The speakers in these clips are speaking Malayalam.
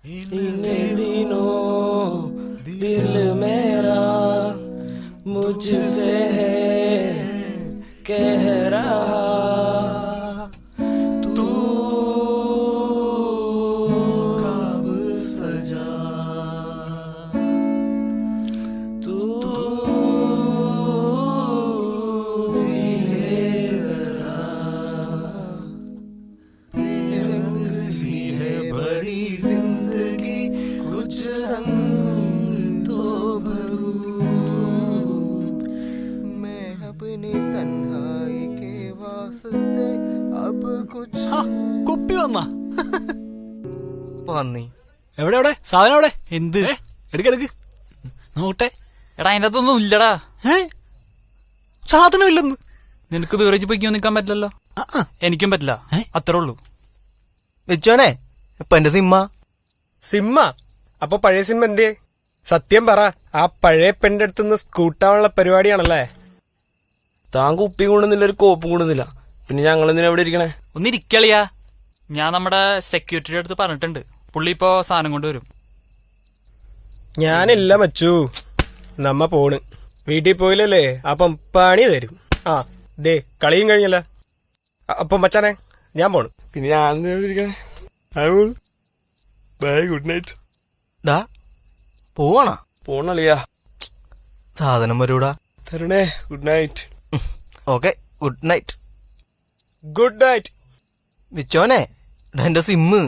इन दिनों दिल मेरा मुझसे है कह रहा तू कब सजा तू जीने जरा रंग सी है बड़ी जिंदगी कुछ रंग तो भरूं मैं अपनी तन्हाई के वास्ते अब कुछ കുപ്പി വന്നാ പന്നി എവിടെ എവിടെ സാധനം എവിടെ എന്ത് എടുക്കെടുക്ക് നോട്ടെ. എടാ അതിൻ്റെ അകത്തൊന്നും ഇല്ലടാ. സാധനം ഇല്ലെന്ന്. നിനക്ക് ബീറേജ് പോയിക്കോ നിൽക്കാൻ പറ്റില്ലല്ലോ. എനിക്കും പറ്റില്ല. അത്രേ ഉള്ളൂ. വെച്ചോനെ ഇപ്പൊ എന്റെ സിമ്മ അപ്പൊ പഴയ സിമ്മ എന്തേ? സത്യം പറ, ആ പഴയ പെണ്ണിന്റെ അടുത്തുനിന്ന് സ്കൂട്ടാവാനുള്ള പരിപാടിയാണല്ലേ? താൻ കുപ്പിയും കൊണ്ടുന്നില്ല, ഒരു കോപ്പും കൊണ്ടുന്നില്ല, പിന്നെ ഞങ്ങൾ എന്തിനാ എവിടെ ഇരിക്കണേ? ഒന്നിരിക്കളിയാ. ഞാൻ നമ്മുടെ സെക്യൂരിറ്റിയുടെ അടുത്ത് പറഞ്ഞിട്ടുണ്ട്, പുള്ളി ഇപ്പോ സാധനം കൊണ്ടുവരും. ഞാനില്ല മച്ചു, നമ്മ പോണ്. വീട്ടിൽ പോയില്ലല്ലേ അപ്പം പണി തരും. ആ ദേ കളിയും കഴിഞ്ഞല്ല. അപ്പം മച്ചാനെ ഞാൻ പോണ്. പിന്നെ ഞാൻ എന്തിനാ ഇവിടെ ഇരിക്കണേ? Bye, good night. ഡാ പോവാണോ? പോണളിയാ, സാധനം വരൂടാ. തരണേ. Good night. Okay, good night. Good night. വിച്ചോനെ എന്റെ സിമ്മ്.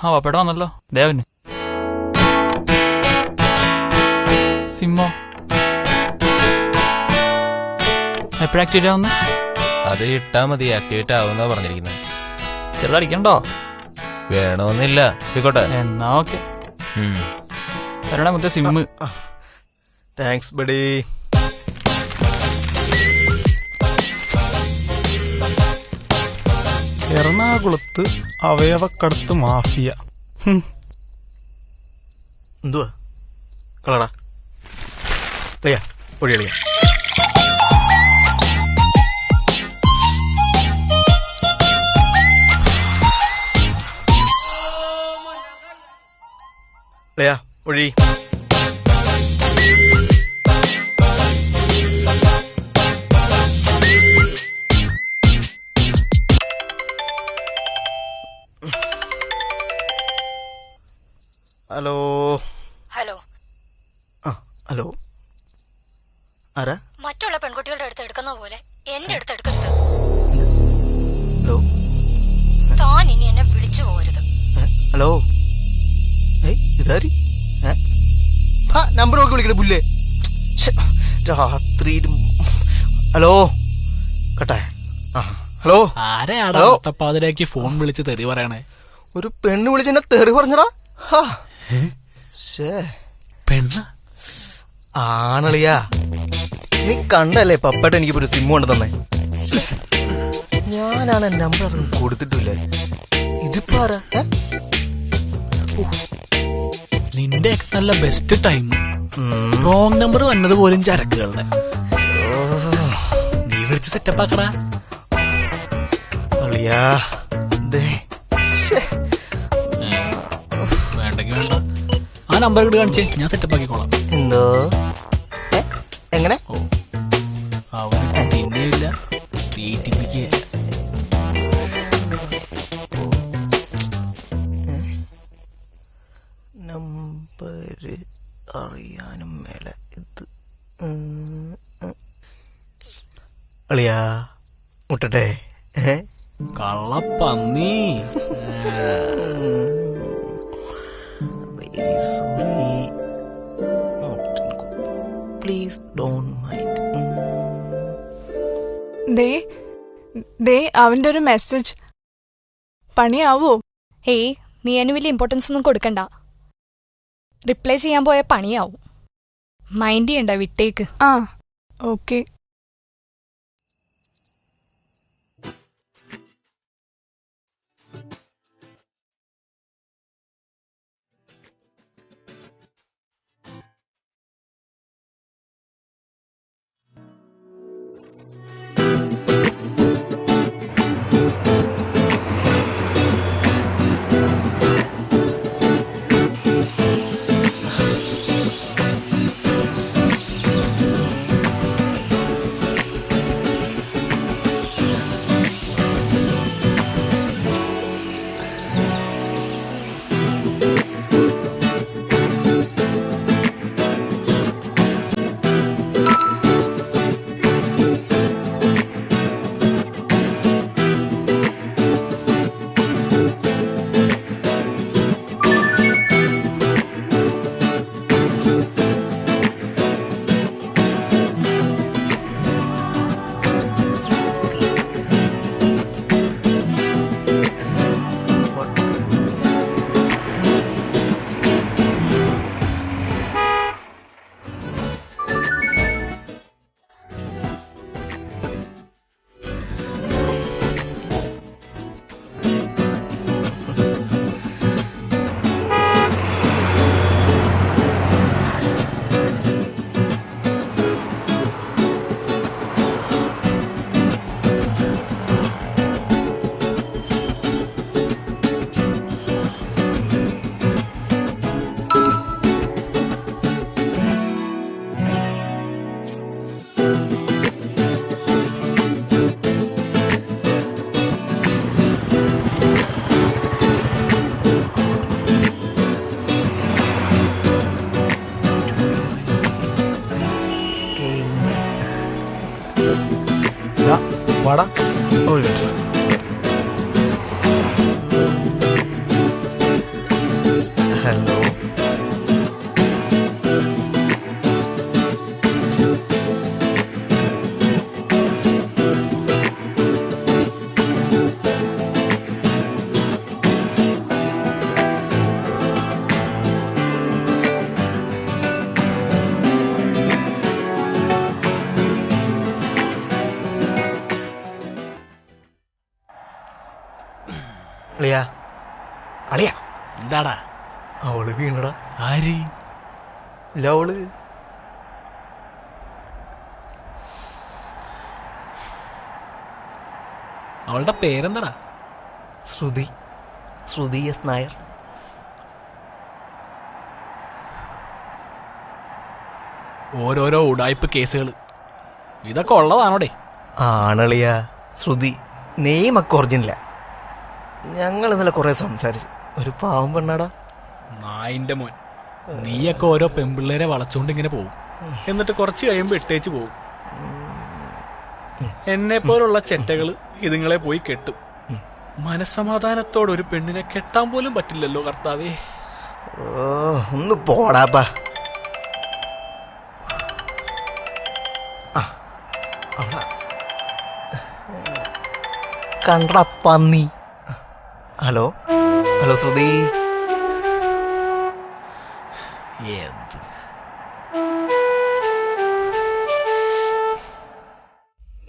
ആ വാപ്പേട്ട വന്നല്ലോ ദേവന്. സിമ്മോ എപ്പോഴും ആക്ടിവേറ്റ് ആവുന്ന? അത് ഇട്ടാ മതി, ആക്ടിവേറ്റ് ആവുന്ന പറഞ്ഞിരിക്കുന്നത്. ചെറുതടിക്കണ്ടോ? വേണമെന്നില്ല, ആയിക്കോട്ടെ. എന്നാ ഓക്കെ. തരണേ മുത്തേ സിമ്മ്. Thanks buddy. എറണാകുളത്ത് അവയവക്കടത്ത് മാഫിയ. എന്തുവാ കളടാ ളിയാ ഒഴിയളിയാ. ളിയാ ഒഴി. Hello hello. ആ ഹലോ, ആരാ? മറ്റുള്ള പെൺകുട്ടികളുടെ അടുത്ത് എടുക്കുന്ന പോലെ എന്റെ അടുത്ത് എടുക്കരുത്. ഹലോ, താൻ ഇനി എന്നെ വിളിച്ചു പോകരുത്. ഹലോ, ഇതാരി നമ്പർ നോക്കി വിളിക്കണേ പുല്ലേ. രാത്രിയിലും ഹലോ കേട്ടെ. ഹലോ, ആരെയാടാ പാതിരാക്കി ഫോൺ വിളിച്ച് തെറി പറയണേ? ഒരു പെണ്ണ് വിളിച്ചെന്നെ തെറി പറഞ്ഞടാ. പെണ്ണ ആണളിയാ, നീ കണ്ടല്ലേ പപ്പേട്ട എനിക്കിപ്പോ ഒരു സിം കൊണ്ട് തന്നെ. ഞാനാണ് നമ്പർ അതൊന്നും കൊടുത്തിട്ടില്ലേ. ഇതിപ്പോ ആരാ? നിന്റെ നല്ല ബെസ്റ്റ് ടൈം. റോങ് നമ്പർ വന്നത് പോലും ചരക്കുകളുടെ. നീ വിളിച്ച് സെറ്റപ്പ് ആക്കടാ. അളിയാ വേണ്ടെങ്കി വേണ്ട, ആ നമ്പർ ഇങ്ങോട്ട് കാണിച്ചേ, ഞാൻ സെറ്റപ്പ് ആക്കിക്കോളാം. എന്തോ എങ്ങനെ? ഓ, അവന് തിന്നിയില്ല, തീറ്റിപ്പിക്കുക. നമ്പര് അറിയാനും മേലെ ഇത്. അളിയാ മുട്ടട്ടെ? കള്ളപ്പന്നി. Please don't mind. ദേ അവന്റെ ഒരു മെസ്സേജ്. പണിയാവോ? ഏയ്, നീ അതിന് വലിയ ഇമ്പോർട്ടൻസ് ഒന്നും കൊടുക്കണ്ട. റിപ്ലൈ ചെയ്യാൻ പോയ പണിയാവും. മൈൻഡ് ചെയ്യണ്ട, വിട്ടേക്ക്. ആ ഓക്കെ. ഹലോ. അളിയാ അളിയാ എന്താടാ? അവള് വീണടാ. ആര്? ഇല്ല അവള്. അവളുടെ പേരെന്താടാ? ശ്രുതി. ശ്രുതി എസ് നായർ. ഓരോരോ ഉടായ്പ് കേസുകൾ ഇതൊക്കെ ഉള്ളതാണോടെ? ആണളിയാ. ശ്രുതി നെയ്മൊക്കെ ഒറിജിനല. ഞങ്ങൾ ഇന്നലെ കുറെ സംസാരിച്ചു. ഒരു പാവം പെണ്ണാടാ. നായിന്റെ മോൻ. നീയൊക്കെ ഓരോ പെമ്പിള്ളേരെ വളച്ചോണ്ട് ഇങ്ങനെ പോവും, എന്നിട്ട് കുറച്ച് കഴിയുമ്പോ ഇട്ടേച്ച് പോവും. എന്നെ പോലുള്ള ചെറ്റകള് ഇതുങ്ങളെ പോയി കെട്ടും. മനസ്സമാധാനത്തോടെ ഒരു പെണ്ണിനെ കെട്ടാൻ പോലും പറ്റില്ലല്ലോ കർത്താവേ. ഓ ഒന്ന് പോടാപ്പാ. കണ്ട പന്നി. ഹലോ ഹലോ ശ്രുതി. എന്ത്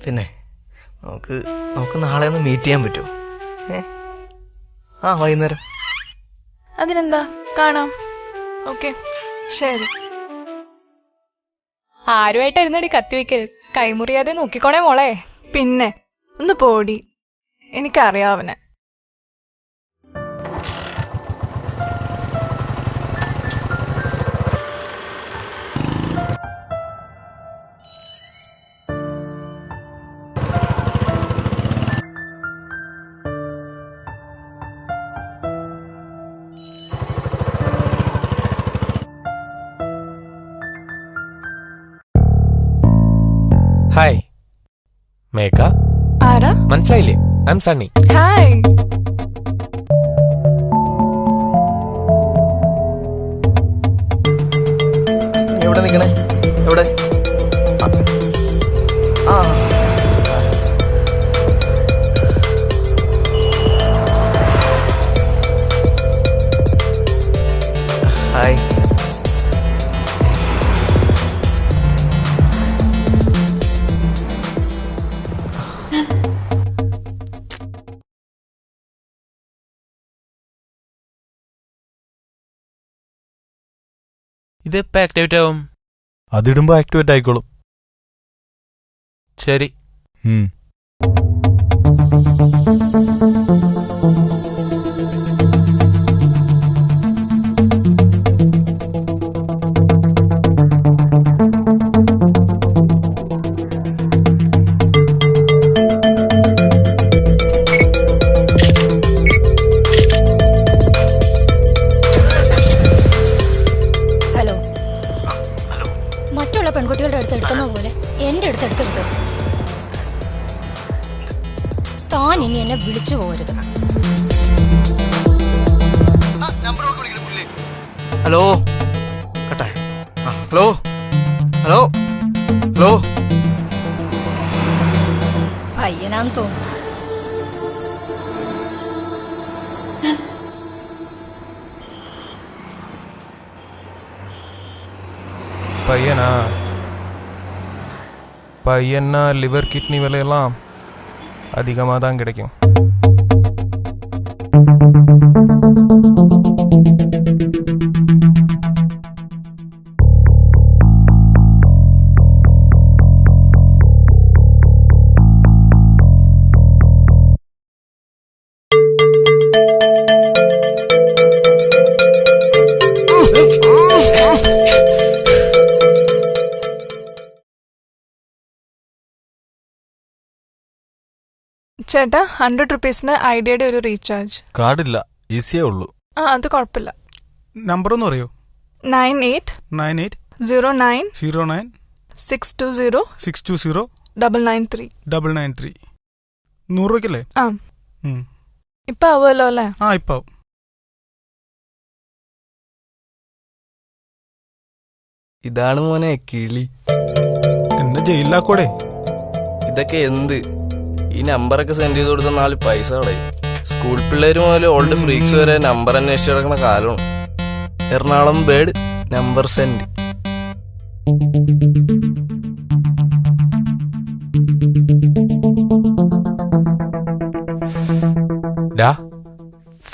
പിന്നെ നമുക്ക് നാളെ ഒന്ന് മീറ്റ് ചെയ്യാൻ പറ്റുമോ? വൈകുന്നേരം. അതിനെന്താ, കാണാം. ഓക്കെ, ശരി. ആരുമായിട്ടായിരുന്നടി കത്തിവെക്കൽ? കൈമുറിയാതെ നോക്കിക്കോണേ മോളെ. പിന്നെ ഒന്ന് പോടി, എനിക്കറിയാവനെ. ഹായ് മേഘ, ആരാ? മനസ്സിലായില്ലേ? I M Sunny. ഹായ്. എവിടെ നിക്കണേ? എവിടെ? ആ ഹായ്. ഇതെപ്പോ ആക്ടിവേറ്റ് ആവും? അതിടുമ്പോ ആക്ടിവേറ്റ് ആയിക്കോളും. ശരി. ഹലോ. മറ്റുള്ള പെൺകുട്ടികളുടെ അടുത്ത് എടുക്കുന്ന പോലെ എന്റെ അടുത്ത് എടുക്കരുത്. താൻ ഇനി എന്നെ വിളിച്ചു പോകരുത്. ഹലോ കട്ടെ. Hello hello hello. പയ്യനാന്ന് തോന്നുന്നു. பையனா லிவர் கிட்னி விலையெல்லாம் அதிகமாக தான் கிடைக்கும். ചേട്ടാ, 100 റുപ്പീസിന് ഐഡിയയുടെ ഒരു റീചാർജ്. കാർഡില്ല, ഈസിയേ ഉള്ളൂ. അത് കുഴപ്പമില്ല. നമ്പർ ഒന്ന് പറയൂ. 980909 620 993. 100 രൂപയ്ക്കല്ലേ? ഇപ്പൊ ആവുമല്ലോ അല്ലേ? ഇപ്പൊ ഇതാണ് മോനെ കിളി. എന്നെ ജയിലിലാക്കോടെ. ഇതൊക്കെ എന്ത്? ഈ നമ്പറൊക്കെ സെൻഡ് ചെയ്ത് കൊടുത്ത 4 പൈസ കളയും. സ്കൂൾ പിള്ളേര് മുതൽ ഓൾഡ് ഫ്രീക്സ് വരെ നമ്പർ അന്വേഷിച്ച് കിടക്കുന്ന കാലമാണ്. Ernakulam bird number send.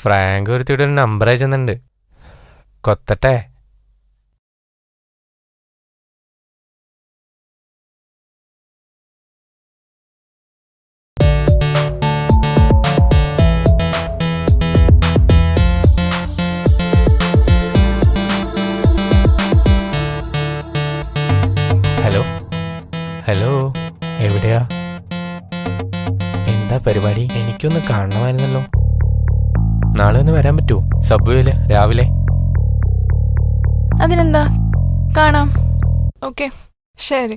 Frank ഒരുത്തിയുടെ ഒരു നമ്പർ അയച്ചെന്നുണ്ട്. കൊത്തട്ടെ? ഹലോ ഹലോ, എവിടെയാ? എന്താ പരിപാടി? എനിക്കൊന്ന് കാണണമായിരുന്നല്ലോ. നാളെ ഒന്ന് വരാൻ പറ്റുമോ? സബ്വേയില് രാവിലെ. അതിനെന്താ, കാണാം. ഓക്കെ, ശരി.